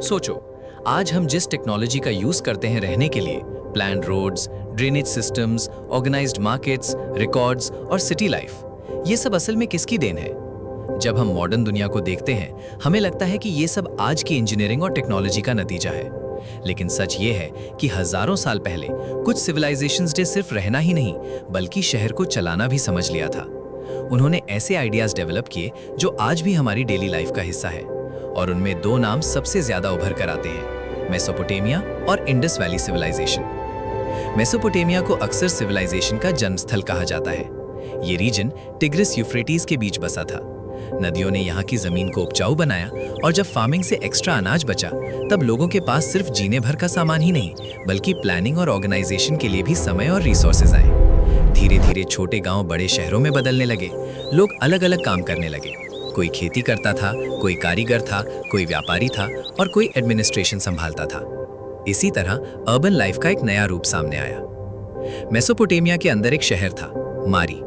सोचो, आज हम जिस टेक्नोलॉजी का यूज करते हैं रहने के लिए, planned roads, drainage systems, organised markets, records और सिटी लाइफ, ये सब असल में किसकी देन है? जब हम मॉडर्न दुनिया को देखते हैं, हमें लगता है कि ये सब आज की इंजीनियरिंग और टेक्नोलॉजी का नतीजा है। लेकिन सच ये है कि हजारों साल पहले कुछ सिविलाइजेशंस ने सिर्फ रहना ही नहीं, बल्कि शहर को चलाना भी समझ लिया था। उन्होंने ऐसे आइडियाज डेवलप किए जो आज भी हमारी डेली लाइफ का हिस्सा है, और उनमें दो नाम सबसे ज्यादा उभर कर आते हैं, मेसोपोटामिया और इंडस वैली सिविलाइजेशन। मेसोपोटामिया को अक्सर सिविलाइजेशन का जन्मस्थल कहा जाता है। ये रीजन टिग्रिस यूफ्रेटिस के बीच बसा था। नदियों ने यहाँ की जमीन को उपजाऊ बनाया, और जब फार्मिंग से एक्स्ट्रा अनाज बचा, तब लोगों के पास सिर्फ जीने भर का सामान ही नहीं, बल्कि प्लानिंग और ऑर्गेनाइजेशन के लिए भी समय और रिसोर्सेज आए। धीरे धीरे छोटे गांव बड़े शहरों में बदलने लगे। लोग अलग अलग काम करने लगे। कोई खेती करता था, कोई कारीगर था, कोई व्यापारी था, और कोई एडमिनिस्ट्रेशन संभालता था। इसी तरह अर्बन लाइफ का एक नया रूप सामने आया। मेसोपोटामिया के अंदर एक शहर था, मारी।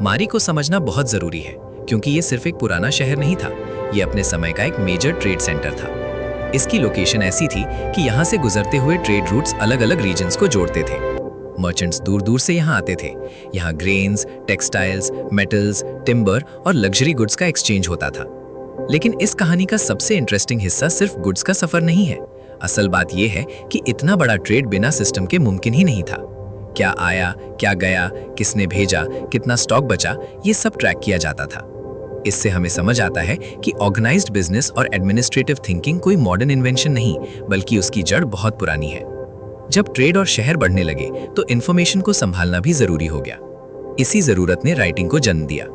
मारी को समझना बहुत जरूरी है, क्योंकि ये सिर्फ एक पुराना शहर नहीं था, ये अपने समय का एक मेजर ट्रेड सेंटर था। इसकी लोकेशन ऐसी थी कि यहाँ से गुजरते हुए ट्रेड रूट्स अलग अलग रीजन्स को जोड़ते थे। मर्चेंट्स दूर दूर से यहाँ आते थे। यहाँ ग्रेन्स, टेक्सटाइल्स, मेटल्स, टिम्बर और लग्जरी गुड्स का एक्सचेंज होता था। लेकिन इस कहानी का सबसे इंटरेस्टिंग हिस्सा सिर्फ गुड्स का सफर नहीं है। असल बात यह है कि इतना बड़ा ट्रेड बिना सिस्टम के मुमकिन ही नहीं था। क्या आया, क्या गया, किसने भेजा, कितना स्टॉक बचा, ये सब ट्रैक किया जाता था। इससे हमें समझ आता है कि ऑर्गेनाइज्ड बिजनेस और एडमिनिस्ट्रेटिव थिंकिंग कोई मॉडर्न इन्वेंशन नहीं, बल्कि उसकी जड़ बहुत पुरानी है। जब ट्रेड और शहर बढ़ने लगे, तो इंफॉर्मेशन को संभालना भी जरूरी हो गया। इसी जरूरत ने राइटिंग को जन्म दिया।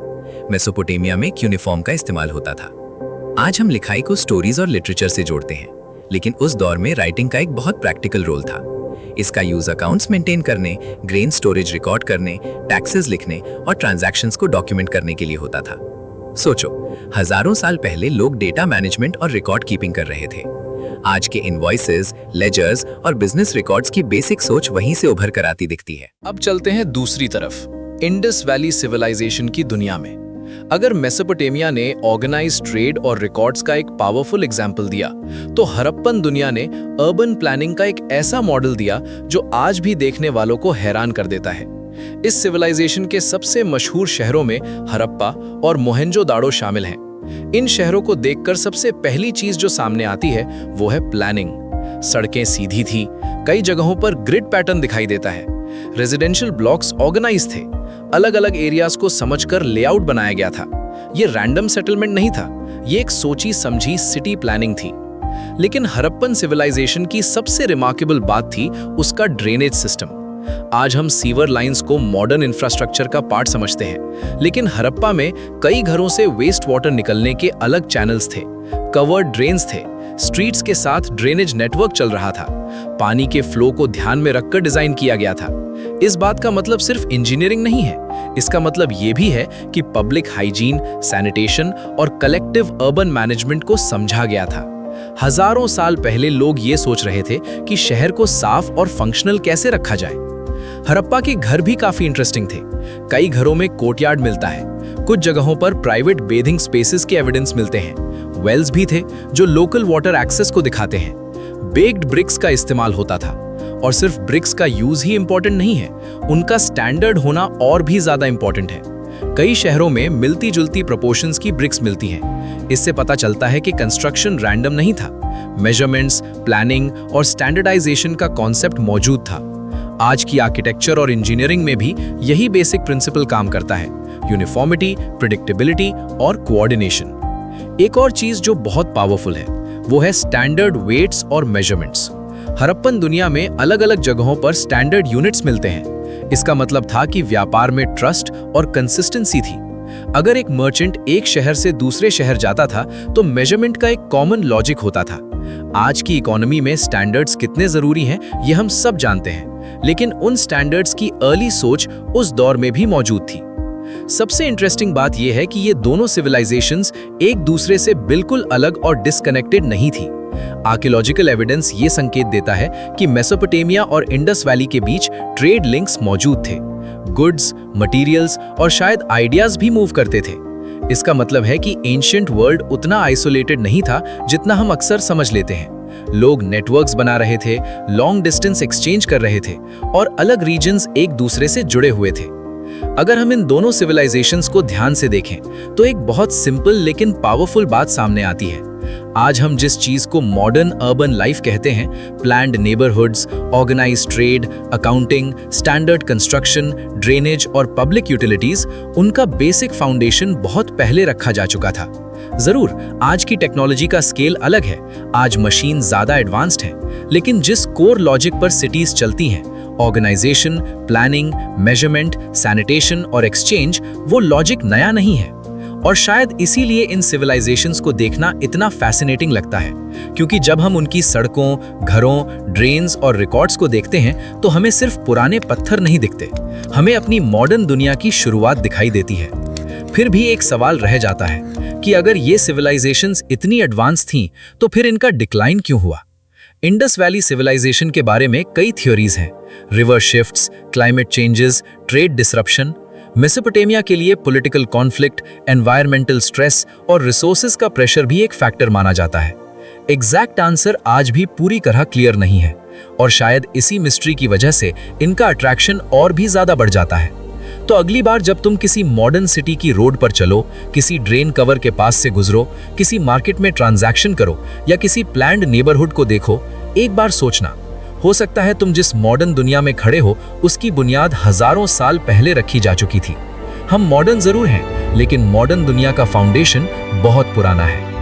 मेसोपोटामिया में क्यूनिफॉर्म का इस्तेमाल होता था। आज हम लिखाई को स्टोरीज और लिटरेचर से जोड़ते हैं, लेकिन उस दौर में राइटिंग का एक बहुत प्रैक्टिकल रोल था। इसका यूज अकाउंट्स मेंटेन करने, ग्रेन स्टोरेज रिकॉर्ड करने, टैक्सेस लिखने और ट्रांजैक्शंस को डॉक्यूमेंट करने के लिए होता था। सोचो, हजारों साल पहले लोग डेटा मैनेजमेंट और रिकॉर्ड कीपिंग कर रहे थे। आज के इनवॉइसेस, लेजर्स और बिजनेस रिकॉर्ड्स की बेसिक सोच वहीं से उभर कर आती दिखती है। अब चलते हैं दूसरी तरफ, इंडस वैली सिविलाइजेशन की दुनिया में। अगर मेसोपोटामिया ने ऑर्गेनाइज्ड ट्रेड और रिकॉर्ड्स का एक पावरफुल एग्जाम्पल दिया, तो हड़प्पन दुनिया ने अर्बन प्लानिंग का एक ऐसा मॉडल दिया जो आज भी देखने वालों को हैरान कर देता है। इस सिविलाइजेशन के सबसे मशहूर शहरों में हड़प्पा और मोहेंजोदाड़ो शामिल हैं। इन शहरों को देखकर सबसे पहली चीज जो सामने आती है वो है प्लानिंग। सड़कें सीधी थी, कई जगहों पर ग्रिड पैटर्न दिखाई देता है। रेजिडेंशियल ब्लॉक्स ऑर्गेनाइज थे, अलग अलग एरियाज को समझकर लेआउट बनाया गया था। ये रैंडम सेटलमेंट नहीं था, ये एक सोची समझी सिटी प्लानिंग थी। लेकिन हड़प्पन सिविलाइजेशन की सबसे रिमार्केबल बात थी उसका ड्रेनेज सिस्टम। आज हम सीवर लाइंस को मॉडर्न इंफ्रास्ट्रक्चर का पार्ट समझते हैं, लेकिन हड़प्पा में कई घरों से वेस्ट वाटर निकलने के अलग चैनल्स थे, कवर्ड ड्रेन्स थे, स्ट्रीट्स के साथ ड्रेनेज नेटवर्क चल रहा था। पानी के फ्लो को ध्यान में रखकर डिजाइन किया गया था। इस बात का मतलब सिर्फ इंजीनियरिंग नहीं है, इसका मतलब ये भी है कि पब्लिक हाइजीन, सैनिटेशन और कलेक्टिव अर्बन मैनेजमेंट को समझा गया था। हजारों साल पहले लोग ये सोच रहे थे कि शहर को साफ और फंक्शनल कैसे रखा जाए। हड़प्पा के घर भी काफी इंटरेस्टिंग थे। कई घरों में कोर्टयार्ड मिलता है, कुछ जगहों पर प्राइवेट बेथिंग स्पेसेस के एविडेंस मिलते हैं। वेल्स भी थे जो लोकल वाटर एक्सेस को दिखाते हैं। बेक्ड ब्रिक्स का इस्तेमाल होता था, और सिर्फ ब्रिक्स का यूज ही इंपॉर्टेंट नहीं है, उनका स्टैंडर्ड होना और भी ज्यादा इंपॉर्टेंट है। कई शहरों में मिलती जुलती प्रोपोर्शंस की ब्रिक्स मिलती हैं। इससे पता चलता है कि कंस्ट्रक्शन रैंडम नहीं था। मेजरमेंट्स, प्लानिंग और स्टैंडर्डाइजेशन का कॉन्सेप्ट मौजूद था। आज की आर्किटेक्चर और इंजीनियरिंग में भी यही बेसिक प्रिंसिपल काम करता है, यूनिफॉर्मिटी, प्रेडिक्टेबिलिटी और कोऑर्डिनेशन। एक और चीज जो बहुत पावरफुल है वो है स्टैंडर्ड वेट्स और मेजरमेंट्स। हड़प्पन दुनिया में अलग अलग जगहों पर स्टैंडर्ड यूनिट्स मिलते हैं। इसका मतलब था कि व्यापार में ट्रस्ट और कंसिस्टेंसी थी। अगर एक मर्चेंट एक शहर से दूसरे शहर जाता था, तो मेजरमेंट का एक कॉमन लॉजिक होता था। आज की इकोनॉमी में स्टैंडर्ड्स कितने जरूरी हैं, ये हम सब जानते हैं, लेकिन उन स्टैंडर्ड्स की अर्ली सोच उस दौर में भी मौजूद थी। सबसे इंटरेस्टिंग बात यह है कि ये दोनों सिविलाइजेशंस एक दूसरे से बिल्कुल अलग और डिस्कनेक्टेड नहीं थी। आर्कियोलॉजिकल एविडेंस ये संकेत देता है कि मेसोपोटामिया और इंडस वैली के बीच ट्रेड लिंक्स मौजूद थे। गुड्स, मटेरियल्स और शायद आइडियाज भी मूव करते थे। इसका मतलब है कि एंशिएंट वर्ल्ड उतना आइसोलेटेड नहीं था जितना हम अक्सर समझ लेते हैं। लोग नेटवर्क्स बना रहे थे, लॉन्ग डिस्टेंस एक्सचेंज कर रहे थे और अलग रीजन्स एक दूसरे से जुड़े हुए थे। अगर हम इन दोनों सिविलाइजेशंस को ध्यान से देखें तो एक बहुत सिंपल लेकिन पावरफुल बात सामने आती है। आज हम जिस चीज को मॉडर्न अर्बन लाइफ कहते हैं, planned neighbourhoods, organised trade, accounting, standard construction, drainage और पब्लिक यूटिलिटीज, उनका बेसिक फाउंडेशन बहुत पहले रखा जा चुका था। जरूर आज की टेक्नोलॉजी का स्केल अलग है, आज मशीन ज्यादा एडवांस्ड हैं, लेकिन जिस कोर लॉजिक पर सिटीज चलती हैं, ऑर्गेनाइजेशन, प्लानिंग, मेजरमेंट, सैनिटेशन और एक्सचेंज, वो लॉजिक नया नहीं है। और शायद इसीलिए इन सिविलाइजेशंस को देखना इतना फैसिनेटिंग लगता है, क्योंकि जब हम उनकी सड़कों, घरों, ड्रेन्स और रिकॉर्ड्स को देखते हैं तो हमें सिर्फ पुराने पत्थर नहीं दिखते, हमें अपनी मॉडर्न दुनिया की शुरुआत दिखाई देती है। फिर भी एक सवाल रह जाता है कि अगर ये सिविलाइजेशंस इतनी एडवांस थीं तो फिर इनका डिक्लाइन क्यों हुआ? इंडस वैली सिविलाइजेशन के बारे में कई थ्योरीज हैं। River shifts, climate changes, trade disruption. Mesopotamia के लिए पॉलिटिकल कॉन्फ्लिक्ट, एनवायरमेंटल स्ट्रेस और रिसोर्सेज का प्रेशर भी एक फैक्टर माना जाता है। एग्जैक्ट आंसर आज भी पूरी तरह क्लियर नहीं है और शायद इसी मिस्ट्री की वजह से इनका अट्रैक्शन और भी ज्यादा बढ़ जाता है। तो अगली बार जब तुम किसी मॉडर्न सिटी की रोड पर चलो, किसी ड्रेन कवर के पास से गुजरो, किसी मार्केट में ट्रांजैक्शन करो या किसी प्लान्ड नेबरहुड को देखो, एक बार सोचना, हो सकता है तुम जिस मॉडर्न दुनिया में खड़े हो उसकी बुनियाद हजारों साल पहले रखी जा चुकी थी। हम मॉडर्न जरूर हैं, लेकिन मॉडर्न दुनिया का फाउंडेशन बहुत पुराना है।